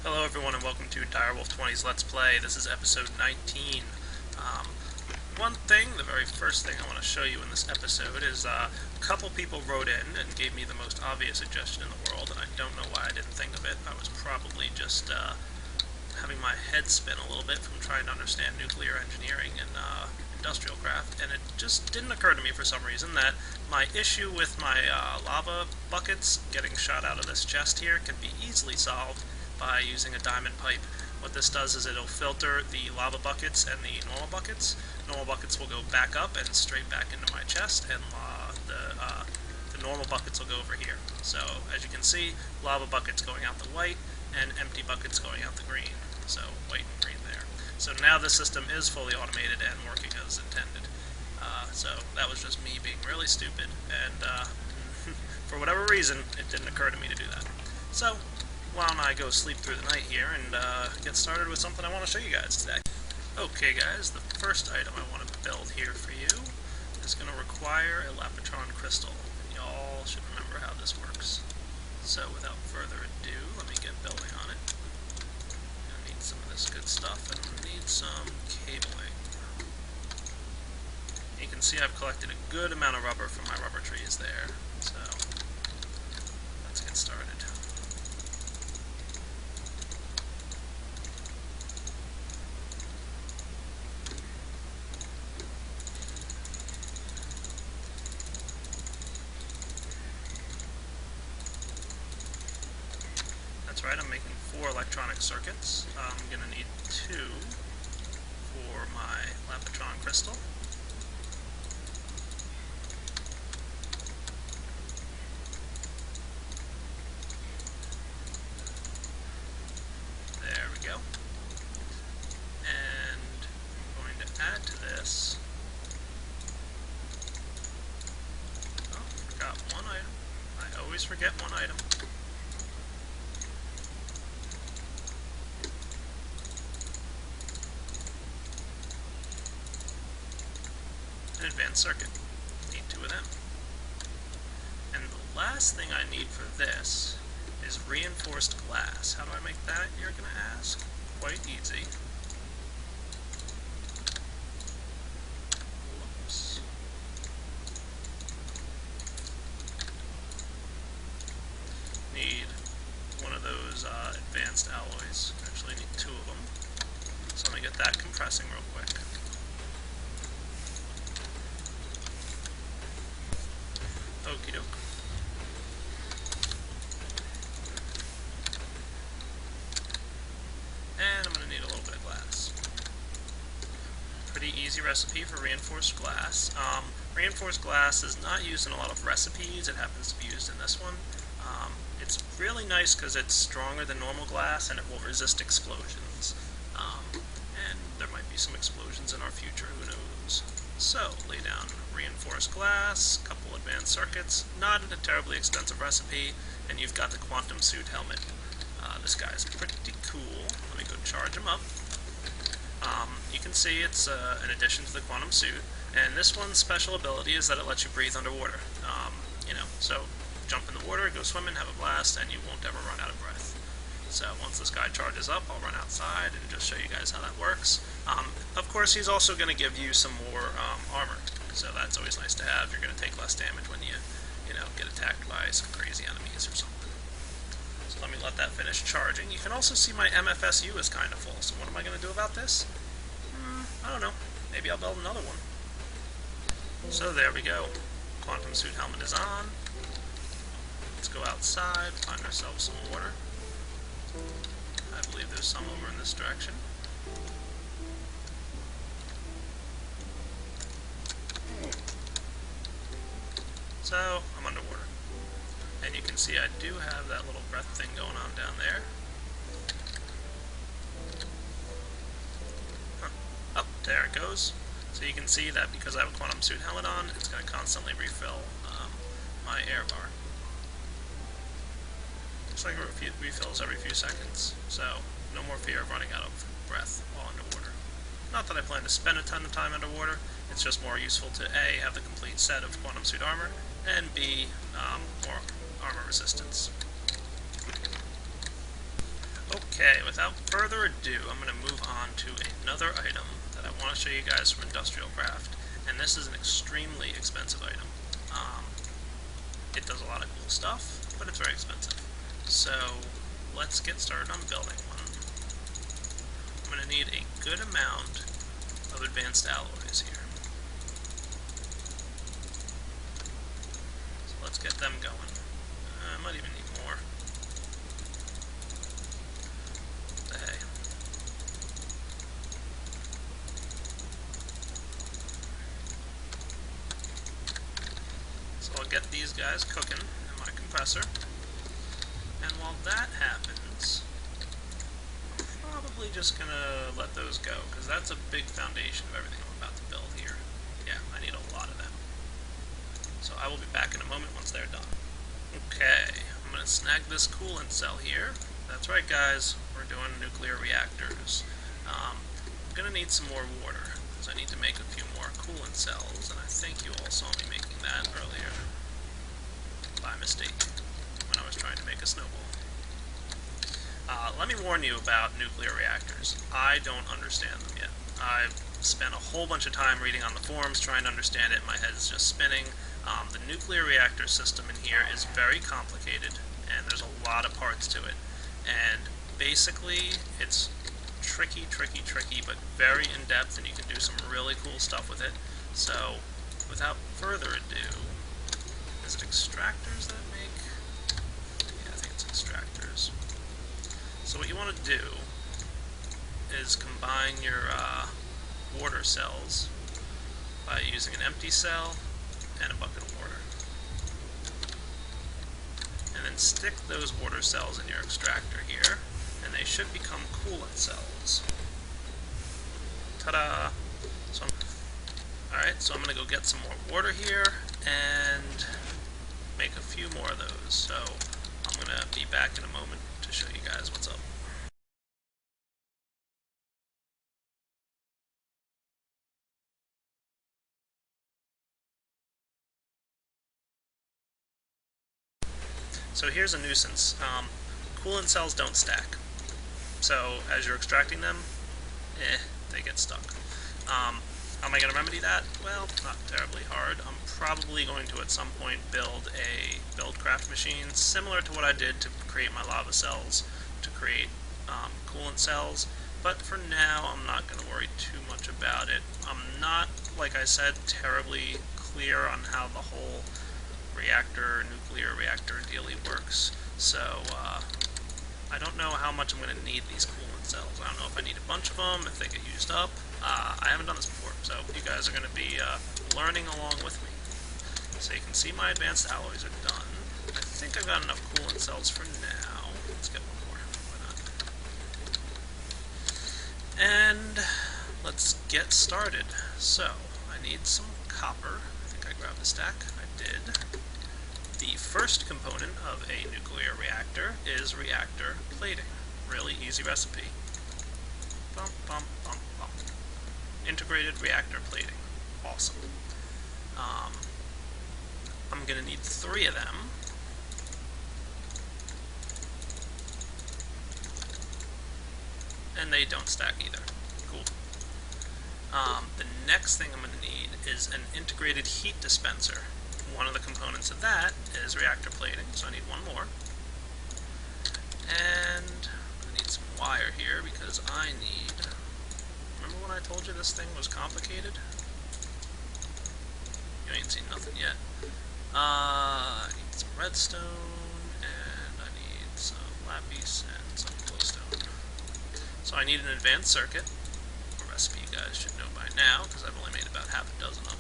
Hello everyone and welcome to Direwolf 20's Let's Play. This is episode 19. One thing, the very first thing I want to show you in this episode is a couple people wrote in and gave me the most obvious suggestion in the world, and I don't know why I didn't think of it. I was probably just having my head spin a little bit from trying to understand nuclear engineering and industrial craft, and it just didn't occur to me for some reason that my issue with my lava buckets getting shot out of this chest here can be easily solved by using a diamond pipe. What this does is it'll filter the lava buckets and the normal buckets. Normal buckets will go back up and straight back into my chest, and the normal buckets will go over here. So, as you can see, lava buckets going out the white, and empty buckets going out the green. So, white and green there. So now the system is fully automated and working as intended. So that was just me being really stupid, and for whatever reason, it didn't occur to me to do that. So, why don't I go sleep through the night here and get started with something I want to show you guys today. Okay guys, the first item I want to build here for you is going to require a Lapitron crystal. Y'all should remember how this works. So without further ado, let me get building on it. I need some of this good stuff, and I need some cabling. You can see I've collected a good amount of rubber from my rubber trees there, so let's get started. That's right, I'm making 4 electronic circuits. I'm going to need 2 for my Lapitron crystal. There we go. And I'm going to add to this. Oh, forgot one item. I always forget one item. An advanced circuit. Need 2 of them. And the last thing I need for this is reinforced glass. How do I make that, you're going to ask? Quite easy. Whoops. Need one of those advanced alloys. Actually need 2 of them. So let me get that compressing real quick. Okie doke. And I'm going to need a little bit of glass. Pretty easy recipe for reinforced glass. Reinforced glass is not used in a lot of recipes. It happens to be used in this one. It's really nice because it's stronger than normal glass and it will resist explosions. And there might be some explosions in our future, who knows. So, lay down reinforced glass, couple advanced circuits, not a terribly expensive recipe, and you've got the quantum suit helmet. This guy's pretty cool. Let me go charge him up. You can see it's an addition to the quantum suit, and this one's special ability is that it lets you breathe underwater. So jump in the water, go swimming, have a blast, and you won't ever run out of breath. So once this guy charges up, I'll run outside and just show you guys how that works. Of course, he's also going to give you some more armor, so that's always nice to have. You're going to take less damage when you get attacked by some crazy enemies or something. So let me let that finish charging. You can also see my MFSU is kind of full, so what am I going to do about this? I don't know. Maybe I'll build another one. So there we go. Quantum suit helmet is on. Let's go outside, find ourselves some water. I believe there's some over in this direction. So, I'm underwater. And you can see I do have that little breath thing going on down there. Oh, there it goes. So you can see that because I have a quantum suit helmet on, it's going to constantly refill my air bar. Looks like it refills every few seconds, so no more fear of running out of breath while underwater. Not that I plan to spend a ton of time underwater, it's just more useful to A, have the complete set of quantum suit armor, and B, more armor resistance. Okay, without further ado, I'm going to move on to another item that I want to show you guys from Industrial Craft, and this is an extremely expensive item. It does a lot of cool stuff, but it's very expensive. So let's get started on building one. I'm going to need a good amount of advanced alloys here. So let's get them going. I might even need more. Hey. So I'll get these guys cooking in my compressor. And while that happens, I'm probably just going to let those go, because that's a big foundation of everything I'm about to build here. Yeah, I need a lot of them. So I will be back in a moment once they're done. Okay, I'm going to snag this coolant cell here. That's right, guys, we're doing nuclear reactors. I'm going to need some more water, because I need to make a few more coolant cells, and I think you all saw me making that earlier by mistake when I was trying to make a snowball. Let me warn you about nuclear reactors. I don't understand them yet. I've spent a whole bunch of time reading on the forums trying to understand it. My head is just spinning. The nuclear reactor system in here is very complicated, and there's a lot of parts to it. And basically, it's tricky, but very in-depth, and you can do some really cool stuff with it. So, without further ado, is it extractors that make? Yeah, I think it's extractors. So what you want to do is combine your water cells by using an empty cell and a bucket of water. And then stick those water cells in your extractor here, and they should become coolant cells. Ta-da! Alright, so I'm going to go get some more water here and make a few more of those. So I'm going to be back in a moment to show you guys what's up. So here's a nuisance. Coolant cells don't stack. So as you're extracting them, they get stuck. How am I going to remedy that? Well, not terribly hard. I'm probably going to at some point build a buildcraft machine similar to what I did to create my lava cells to create coolant cells. But for now, I'm not going to worry too much about it. I'm not, like I said, terribly clear on how the whole nuclear reactor dealy works. So I don't know how much I'm going to need these coolant cells. I don't know if I need a bunch of them, if they get used up. I haven't done this before, so you guys are going to be learning along with me. So you can see my advanced alloys are done. I think I've got enough coolant cells for now. Let's get one more. Why not? And let's get started. So I need some copper. I think I grabbed a stack. I did. The first component of a nuclear reactor is reactor plating. Really easy recipe. Bum, bum, bum, bum. Integrated reactor plating. Awesome. I'm going to need 3 of them. And they don't stack either. Cool. The next thing I'm going to need is an integrated heat dispenser. One of the components of that is reactor plating, so I need one more. And I need some wire here because I need... Remember when I told you this thing was complicated? You ain't seen nothing yet. I need some redstone, and I need some lapis and some glowstone. So I need an advanced circuit, a recipe you guys should know by now, because I've only made about half a dozen of them.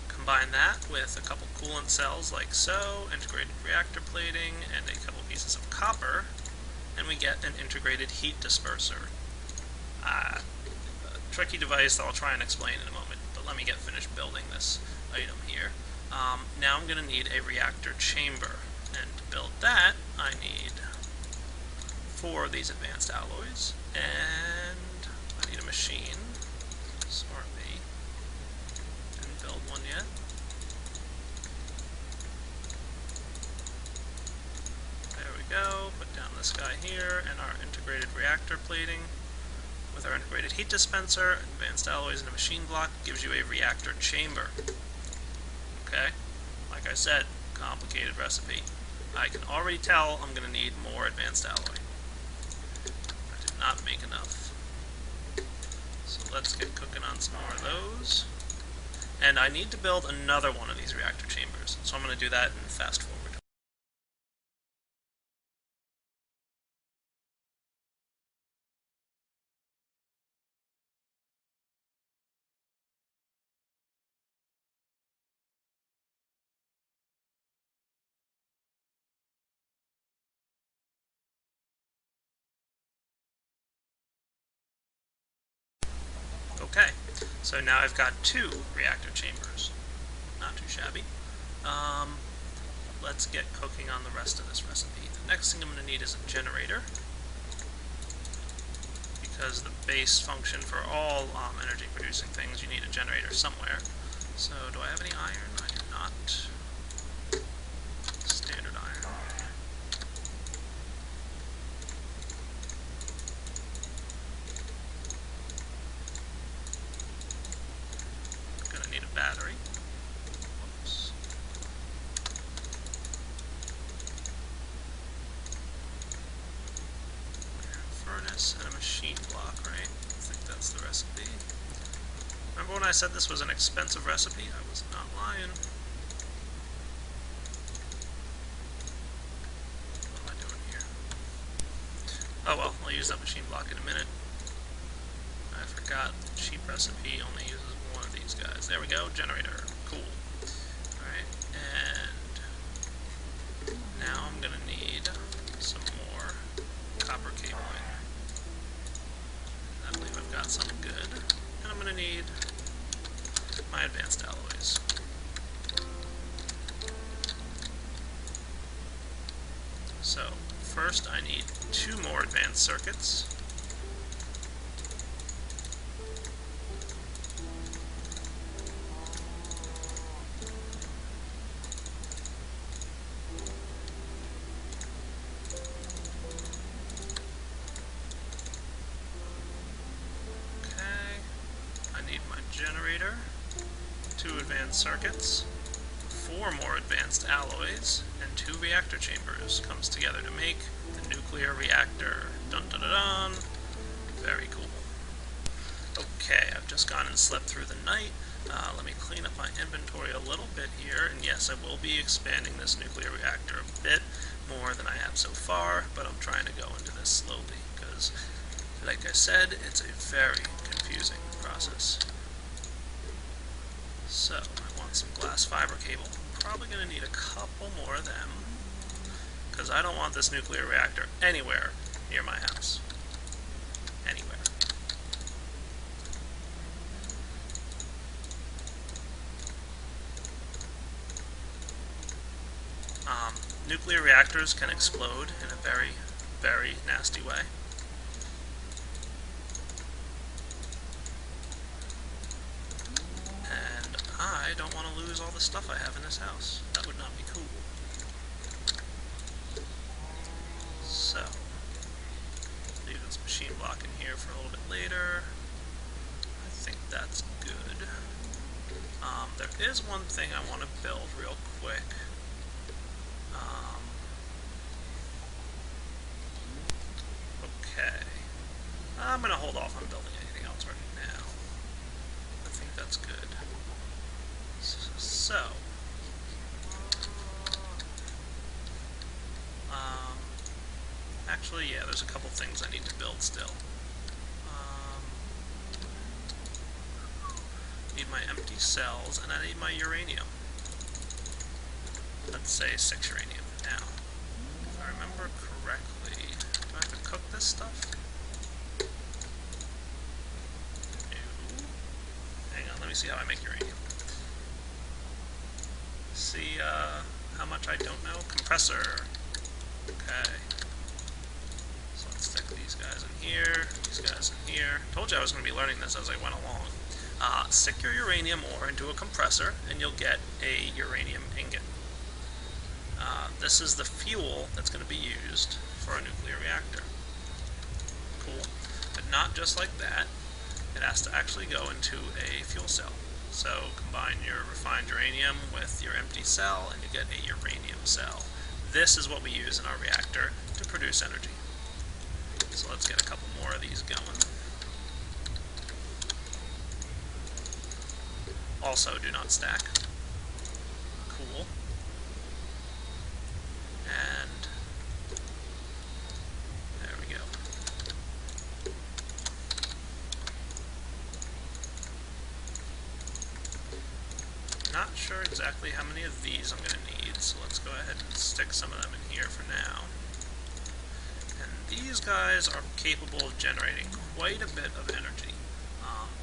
Combine that with a couple coolant cells like so, integrated reactor plating, and a couple pieces of copper, and we get an integrated heat disperser. A tricky device that I'll try and explain in a moment, but let me get finished building this item here. Now I'm going to need a reactor chamber, and to build that I need 4 of these advanced alloys, and I need a machine. Smart me. this guy here, and our integrated reactor plating with our integrated heat dispenser, advanced alloys, and a machine block gives you a reactor chamber. Okay? Like I said, complicated recipe. I can already tell I'm going to need more advanced alloy. I did not make enough. So let's get cooking on some more of those. And I need to build another one of these reactor chambers, so I'm going to do that in fast forward. Okay, so now I've got 2 reactor chambers. Not too shabby. Let's get cooking on the rest of this recipe. The next thing I'm going to need is a generator, because the base function for all energy producing things, you need a generator somewhere. So do I have any iron? I do not. Standard iron. Gonna need a battery. Whoops. Furnace and a machine block, right? I think that's the recipe. Remember when I said this was an expensive recipe? I was not lying. What am I doing here? Oh well, I'll use that machine block in a minute. I forgot the cheap recipe only uses one of these guys. There we go, generator. Cool. Alright, and now I'm gonna need some more copper cabling. I believe I've got some good. And I'm gonna need my advanced alloys. So, first I need 2 more advanced circuits. Generator, 2 advanced circuits, 4 more advanced alloys, and 2 reactor chambers comes together to make the nuclear reactor. Dun dun dun dun! Very cool. Okay, I've just gone and slept through the night. Let me clean up my inventory a little bit here, and yes, I will be expanding this nuclear reactor a bit more than I have so far, but I'm trying to go into this slowly, because, like I said, it's a very confusing process. So, I want some glass fiber cable. I'm probably going to need a couple more of them, because I don't want this nuclear reactor anywhere near my house. Anywhere. Nuclear reactors can explode in a very, very nasty way. And I don't want to lose all the stuff I have in this house. That would not be cool. So, leave this machine block in here for a little bit later. I think that's good. There is one thing I want to build real quick. Okay. I'm going to hold off on building anything else right now. I think that's good. So, actually, yeah, there's a couple things I need to build still. Need my empty cells, and I need my uranium. Let's say 6 uranium. Now, if I remember correctly, do I have to cook this stuff? No. Hang on, let me see how I make uranium. See how much I don't know? Compressor. Okay. So let's stick these guys in here, these guys in here. Told you I was going to be learning this as I went along. Stick your uranium ore into a compressor, and you'll get a uranium ingot. This is the fuel that's going to be used for a nuclear reactor. Cool. But not just like that. It has to actually go into a fuel cell. So combine your refined uranium with your empty cell and you get a uranium cell. This is what we use in our reactor to produce energy. So let's get a couple more of these going. Also, do not stack. Cool. And there we go. Not sure exactly how many of these I'm going to need, so let's go ahead and stick some of them in here for now. And these guys are capable of generating quite a bit of energy.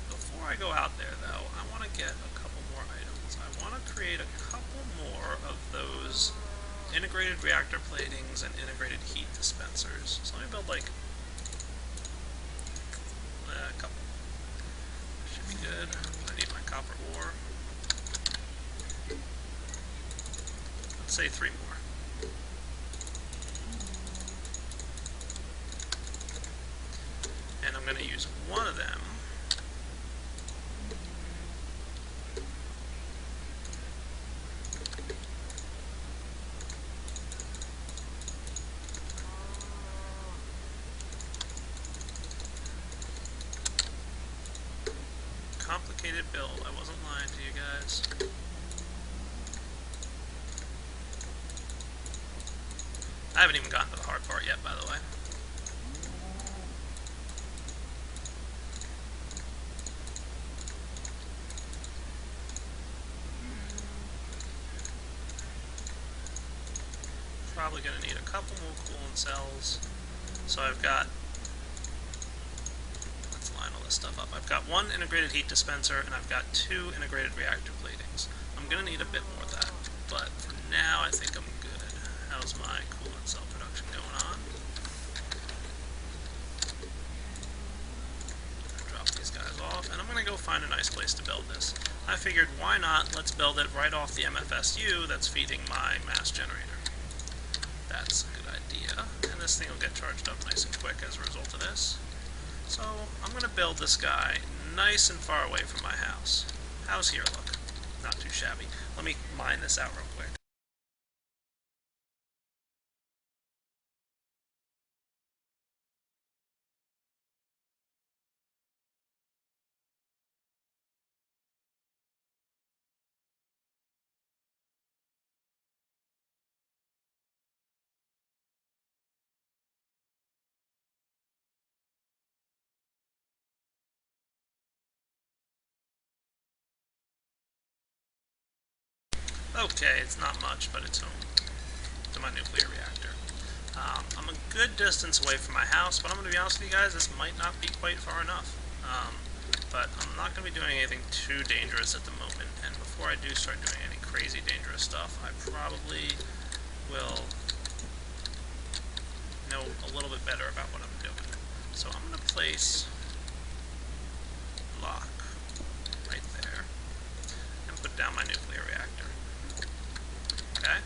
Before I go out there, though, I want to get a couple more items. I want to create a couple more of those integrated reactor platings and integrated heat dispensers. So let me build like a couple. Should be good. I need my copper ore. Let's say 3 more. And I'm going to use one of them complicated build. I wasn't lying to you guys. I haven't even gotten to the hard part yet, by the way. Probably going to need a couple more coolant cells. So I've got, let's line all this stuff up. I've got 1 integrated heat dispenser and I've got 2 integrated reactor platings. I'm going to need a bit more of that, but for now I think I'm good. How's my coolant cell production going on? Drop these guys off, and I'm going to go find a nice place to build this. I figured, why not? Let's build it right off the MFSU that's feeding my mass generator. That's a good idea, and this thing will get charged up nice and quick as a result of this. So I'm going to build this guy nice and far away from my house. How's here look? Not too shabby. Let me mine this out real quick. Okay, it's not much, but it's home to my nuclear reactor. I'm a good distance away from my house, but I'm going to be honest with you guys, this might not be quite far enough. But I'm not going to be doing anything too dangerous at the moment, and before I do start doing any crazy dangerous stuff, I probably will know a little bit better about what I'm doing. So I'm going to place lock right there, and put down my nuclear reactor. Okay?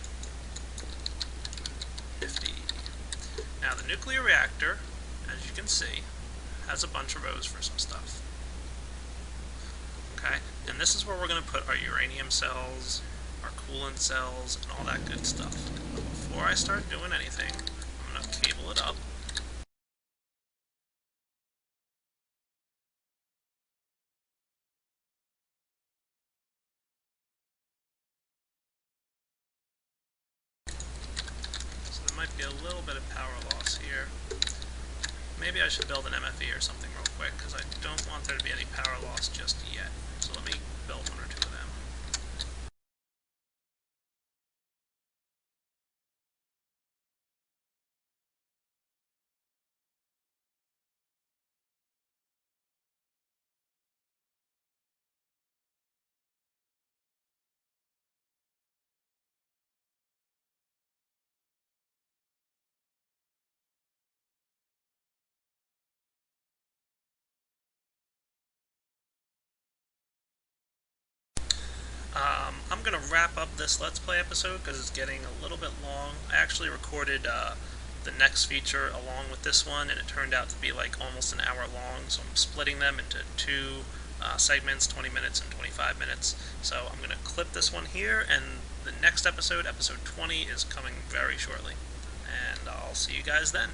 50. Now the nuclear reactor, as you can see, has a bunch of rows for some stuff. Okay? And this is where we're going to put our uranium cells, our coolant cells, and all that good stuff. But before I start doing anything, I'm going to cable it up. So there might be a little bit of power loss here. Maybe I should build an MFE or something real quick, because I don't want there to be any power loss just yet. So let me build 1 or 2 of them. I'm going to wrap up this Let's Play episode because it's getting a little bit long. I actually recorded the next feature along with this one, and it turned out to be like almost an hour long, so I'm splitting them into two segments, 20 minutes and 25 minutes. So I'm going to clip this one here, and the next episode, episode 20, is coming very shortly. And I'll see you guys then.